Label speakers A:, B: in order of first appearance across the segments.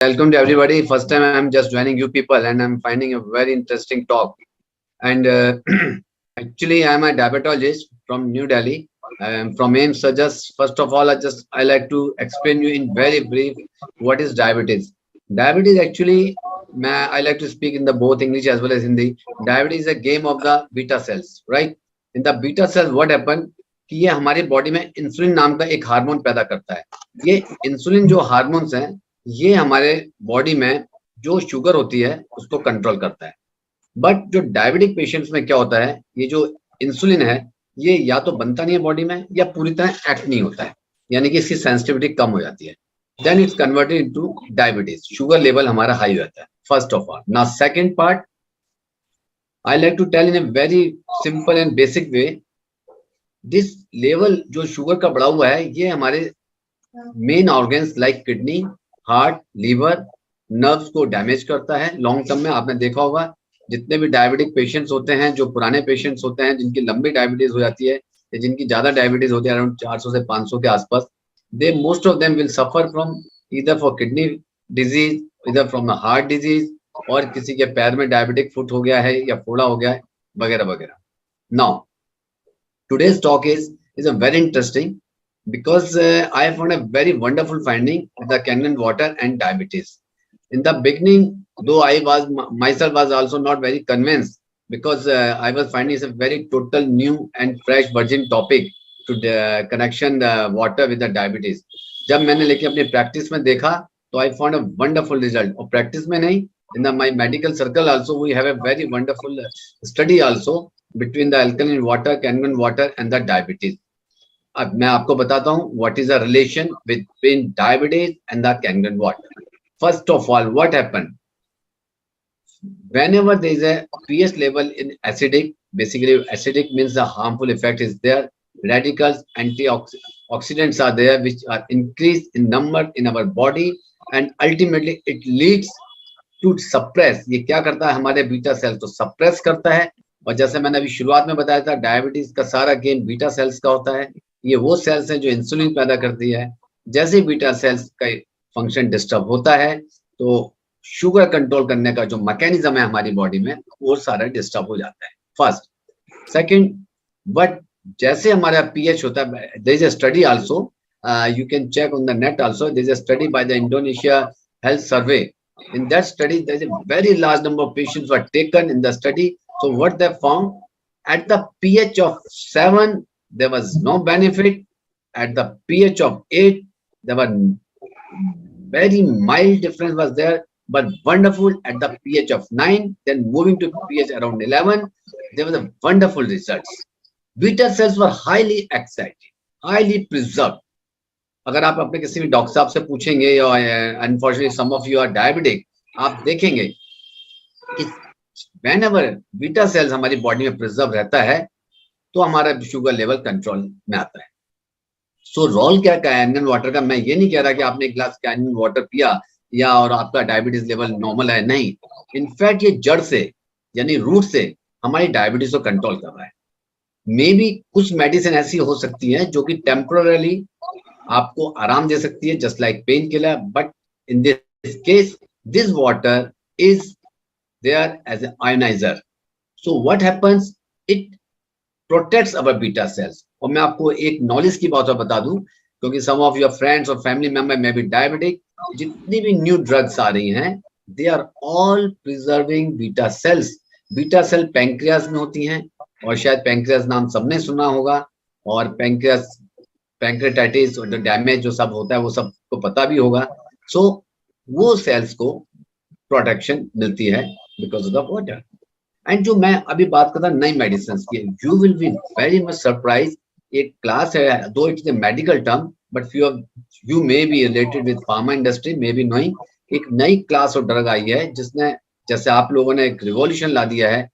A: Welcome to everybody. First time I'm just joining you people, and I'm finding a very interesting talk. And actually, I'm a diabetologist from New Delhi. From AIMS. So just first of all, I like to explain you in very brief what is diabetes. Diabetes actually, I like to speak in the both English as well as Hindi. Diabetes is a game of the beta cells, right? In the beta cells, what happen? कि ये हमारी body में insulin नाम का एक hormone पैदा करता है. ये इंसुलिन जो हार्मोन्स हैं ये हमारे बॉडी में जो शुगर होती है उसको कंट्रोल करता है. बट जो डायबिटिक पेशेंट्स में क्या होता है, ये जो इंसुलिन है ये या तो बनता नहीं है बॉडी में या पूरी तरह एक्ट नहीं होता है, यानी कि इसकी सेंसिटिविटी कम हो जाती है. Then it's converted into diabetes. Sugar level हमारा हाई हो जाता है. First of all. Now second part, I like to tell in a very simple and basic way. This level जो शुगर का बढ़ा हुआ है ये हमारे main organs like kidney, heart, liver, nerves को डैमेज करता है. लॉन्ग टर्म में आपने देखा होगा जितने भी डायबिटिक पेशेंट्स होते हैं, जो पुराने पेशेंट्स होते हैं जिनकी लंबी डायबिटीज हो जाती है या जिनकी ज्यादा डायबिटीज होती है अराउंड 400 से 500 के आसपास, they most of them will suffer from either for kidney disease, इधर फ्रॉम हार्ट डिजीज, और किसी के पैर में डायबिटिक फुट हो गया है या फोड़ा हो गया है वगैरह वगैरह. Now today's talk is a very interesting because I found a very wonderful finding with the Kangen water and diabetes. In the beginning, though I was myself was also not very convinced because I was finding it's a very total new and fresh virgin topic to the connection the water with the diabetes. जब मैंने लेके अपनी practice में देखा तो I found a wonderful result. और practice में नहीं, in my medical circle also we have a very wonderful study also between the alkaline water, Kangen water and the diabetes. अब मैं आपको बताता हूँ what is the relation between diabetes and the Kangen water. First of all, what happened? Whenever there is a pH level in acidic, basically acidic means the harmful effect is there. Radicals, antioxidants are there which are increased in number in our body and ultimately it leads to suppress. ये क्या करता है हमारे beta cells को suppress करता है. और जैसे मैंने अभी शुरुआत में बताया था डायबिटीज का सारा गेम बीटा सेल्स का होता है. ये वो सेल्स हैं जो इंसुलिन पैदा करती है. जैसे ही बीटा सेल्स का फंक्शन डिस्टर्ब होता है तो शुगर कंट्रोल करने का जो मैकेनिज्म है हमारी बॉडी में वो सारा डिस्टर्ब हो जाता है. फर्स्ट. सेकंड, बट जैसे हमारा पीएच होता है, there is a study also, you can check on the net also, there is a study by the Indonesia health survey. In that study, there is a very large number of patients were taken in the study. So what they found, at the pH of 7, there was no benefit. At the pH of 8, there were very mild difference was there, but wonderful at the pH of 9. Then moving to pH around 11, there was a wonderful results. Beta cells were highly excited, highly preserved. अगर आप अपने किसी भी doctor साहब से पूछेंगे या unfortunately some of you are diabetic, आप देखेंगे कि व्हेनेवर बीटा सेल्स हमारी बॉडी में प्रिजर्व रहता है तो हमारा शुगर लेवल कंट्रोल में आता है. सो रोल क्या कैंगन वाटर का, मैं ये नहीं कह रहा कि आपने एक ग्लास कैंगन वाटर पिया या और आपका डायबिटीज लेवल नॉर्मल है, नहीं. इनफैक्ट ये जड़ से यानी रूट से हमारी डायबिटीज को कंट्रोल कर रहा है. मे बी कुछ मेडिसिन ऐसी हो सकती है जो कि टेम्पोरली आपको आराम दे सकती है, just like pain killer, but in this case this water is there as an ioniser. So what happens, it protects our beta cells. और मैं आपको एक नॉलेज की बात बता दूं, क्योंकि सम ऑफ योर फ्रेंड्स और फैमिली मेंबर में भी डायबिटिक, जितनी भी न्यू ड्रग्स आ रही हैं they are all preserving beta cells. Beta cell pancreas में होती हैं और शायद पैंक्रियाज नाम सबने सुना होगा, और पैंक्रेटाइटिस और डैमेज जो सब होता है वो सबको पता भी होगा. सो वो सेल्स को प्रोटेक्शन मिलती है because of the water. And जो मैं अभी बात करता नई मेडिसिन की, you will be very much surprise. एक क्लास है, दो it's a medical term but few you may be related with pharma industry may be knowing. एक नई क्लास ऑफ ड्रग आई है जिसने, जैसे आप लोगों ने एक रिवॉल्यूशन ला दिया है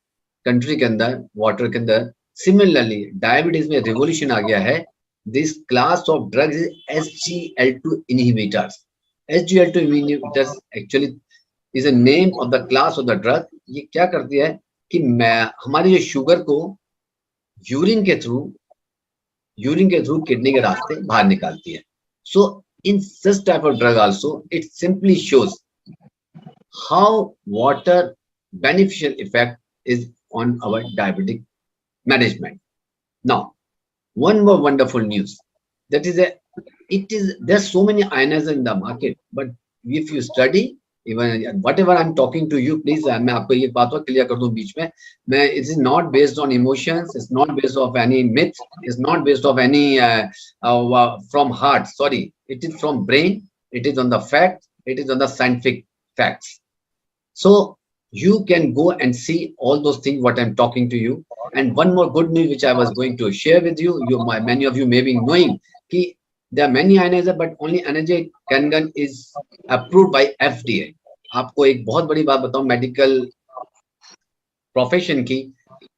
A: कंट्री के अंदर वाटर के अंदर, सिमिलरली डायबिटीज में रिवॉल्यूशन आ गया है. This class of drugs is SGL2 inhibitors. SGL2 inhibitors actually is a name of the class of the drug. ये क्या करती है कि हमारी जो शुगर को यूरिन के थ्रू किडनी के रास्ते बाहर निकालती है. So in such type of drug also, it simply shows how water beneficial effect is on our diabetic management. Now, one more wonderful news. That is a it is there's so many ionizers in the market, but if you study even whatever I'm talking to you, please मैं आपको ये बात और clear कर दूं बीच में मैं it is not based on emotions, it's not based of any myth, it's not based of any from heart, sorry, it is from brain, it is on the fact, it is on the scientific facts. So you can go and see all those things what I'm talking to you. And one more good news which I was going to share with you, many of you may be knowing कि there are many ionizers, but only energy Kangan is approved by FDA. आपको एक बहुत बड़ी बात बताऊं medical profession की,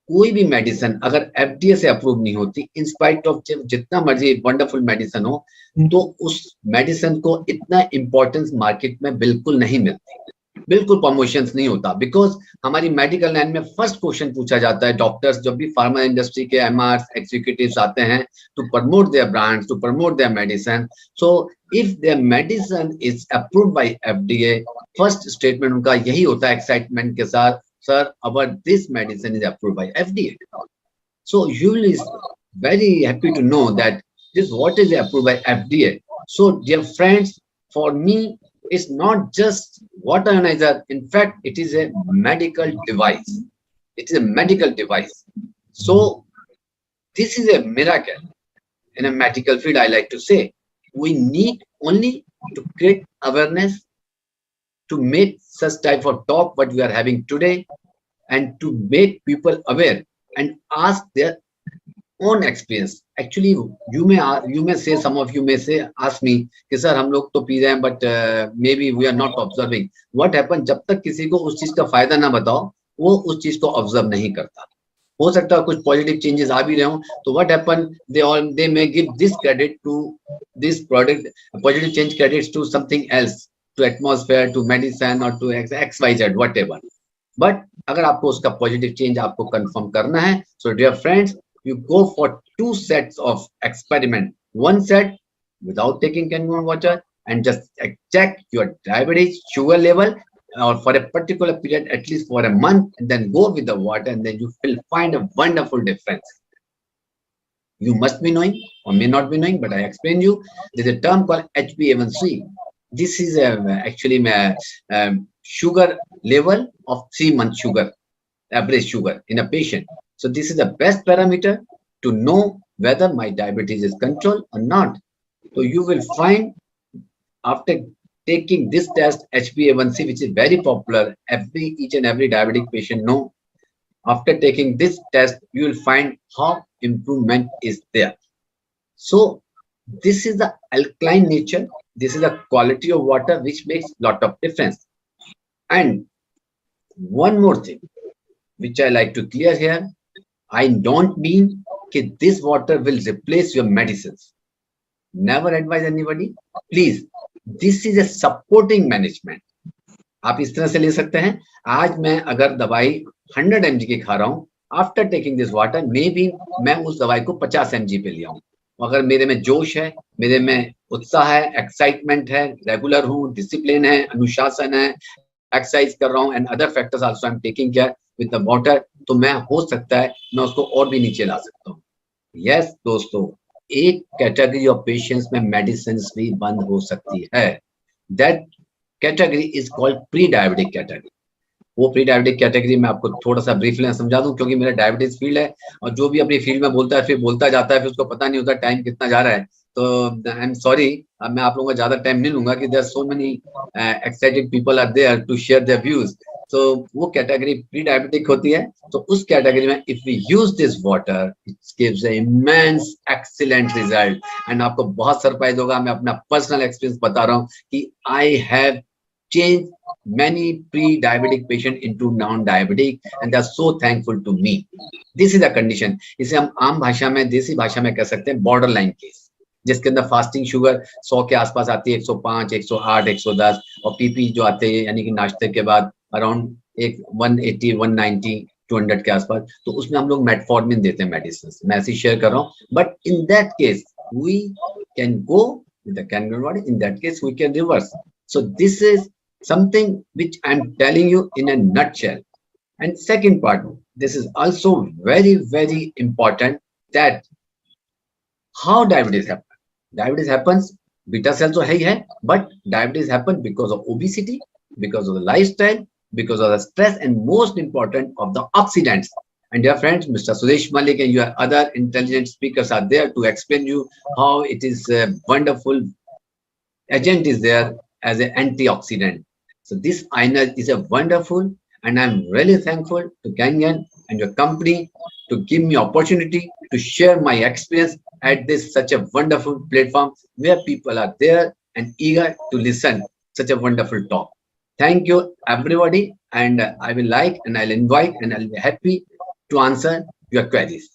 A: कोई भी मेडिसिन अगर एफडीए से अप्रूव नहीं होती, इन स्पाइट ऑफ जितना मर्जी वंडरफुल मेडिसिन हो, तो उस मेडिसिन को इतना इंपॉर्टेंस मार्केट में बिल्कुल नहीं मिलती, बिल्कुल प्रमोशंस नहीं होता, बिकॉज हमारी मेडिकल लाइन में फर्स्ट क्वेश्चन पूछा जाता है डॉक्टर्स जब भी फार्मा इंडस्ट्री के एमआर एग्जीक्यूटिव्स आते हैं to promote their brands, to promote their medicine. So if their medicine is approved by FDA, first statement उनका यही होता है एक्साइटमेंट के साथ, sir our this medicine is approved by FDA. So you will very happy to know that this what is approved by FDA. So dear friends, for me it's not just water ionizer. In fact, it is a medical device. It is a medical device. So this is a miracle in a medical field. I like to say we need only to create awareness, to make such type of talk what we are having today, and to make people aware and ask their own experience. Actually you may say, some of you may say, ask me कि sir हम लोग तो P रहे हैं but maybe we are not observing what happened. जब तक किसी को उस चीज का फायदा ना बताओ वो उस चीज को ऑब्जर्व नहीं करता. हो सकता है कुछ पॉजिटिव चेंजेस आ भी रहे हो, तो what happen they may give this credit to this product, positive change credits to something else, to atmosphere, to medicine or to XYZ whatever. But अगर आपको उसका पॉजिटिव चेंज आपको कंफर्म करना है, so dear friends, you go for 2 sets of experiment. One set without taking Kangen water and just check your diabetes sugar level or for a particular period, at least for a month, and then go with the water, and then you will find a wonderful difference. You must be knowing or may not be knowing, but I explain you. There's a term called HbA1c. This is actually sugar level of 3-month sugar, average sugar in a patient. So this is the best parameter to know whether my diabetes is controlled or not. So you will find after taking this test, HbA1c, which is very popular, each and every diabetic patient know. After taking this test, you will find how improvement is there. So this is the alkaline nature. This is the quality of water which makes lot of difference. And one more thing which I like to clear here, I don't mean that this water will replace your medicines. Never advise anybody. Please, this is a supporting management. आप इस तरह से ले सकते हैं, आज मैं अगर दवाई 100 mg की खा रहा हूं, after taking this water may be मैं उस दवाई को 50 mg पे लिया हूं. अगर मेरे में जोश है, मेरे में उत्साह है, एक्साइटमेंट है, रेगुलर हूं, डिसिप्लिन है, अनुशासन है, एक्सरसाइज कर रहा हूं and other factors also I am taking care with the water, तो मैं हो सकता है मैं उसको और भी नीचे ला सकता हूँ. यस दोस्तों, एक कैटेगरी ऑफ पेशेंट्स में मेडिसिन भी बंद हो सकती है. That category is called pre diabetic category. वो प्री डायबिटिक कैटेगरी में आपको थोड़ा सा ब्रीफली समझा दूं, क्योंकि मेरा डायबिटीज फील्ड है और जो भी अपनी फील्ड में बोलता है फिर बोलता जाता है, फिर उसको पता नहीं होता टाइम कितना जा रहा है. तो आई एम सॉरी, अब मैं आप लोगों का ज्यादा टाइम नहीं लूंगा कि there so many excited people are there to share their views. तो वो कैटेगरी प्री डायबिटिक होती है. तो उस कैटेगरी में if we use this water, it gives a immense excellent result. And आपको बहुत सरप्राइज होगा, मैं अपना पर्सनल एक्सपीरियंस बता रहा हूँ कि I have changed many pre-diabetic patients into non-diabetic and they are so thankful to me. This is a condition. इसे हम आम भाषा में, देसी भाषा में कह सकते हैं बॉर्डर लाइन केस, जिसके अंदर फास्टिंग शुगर 100 के आसपास आती है, 105, 108, 110, और पीपी जो आते हैं यानी कि नाश्ते के बाद अराउंड 180, 190, 200 के आसपास, तो उसमें हम लोग मेटफॉर्मिन देते हैं मेडिसिन. मैं ऐसे शेयर कर रहा हूँ. But in that case we can go with the Kangen water. In that case we can reverse. So this is something which I'm telling you in a nutshell. And second part, this is also very, very important, that how diabetes happens. Diabetes happens, beta cells तो है ही है, but diabetes happens because of obesity, because of the lifestyle, because of the stress, and most important of the oxidants. And dear friends, Mr. Sudesh Malik and your other intelligent speakers are there to explain you how it is a wonderful agent is there as an antioxidant. So this INA is a wonderful, and I'm really thankful to Kangan and your company to give me opportunity to share my experience at this such a wonderful platform where people are there and eager to listen such a wonderful talk. Thank you everybody, and I will like and I'll invite and I'll be happy to answer your queries.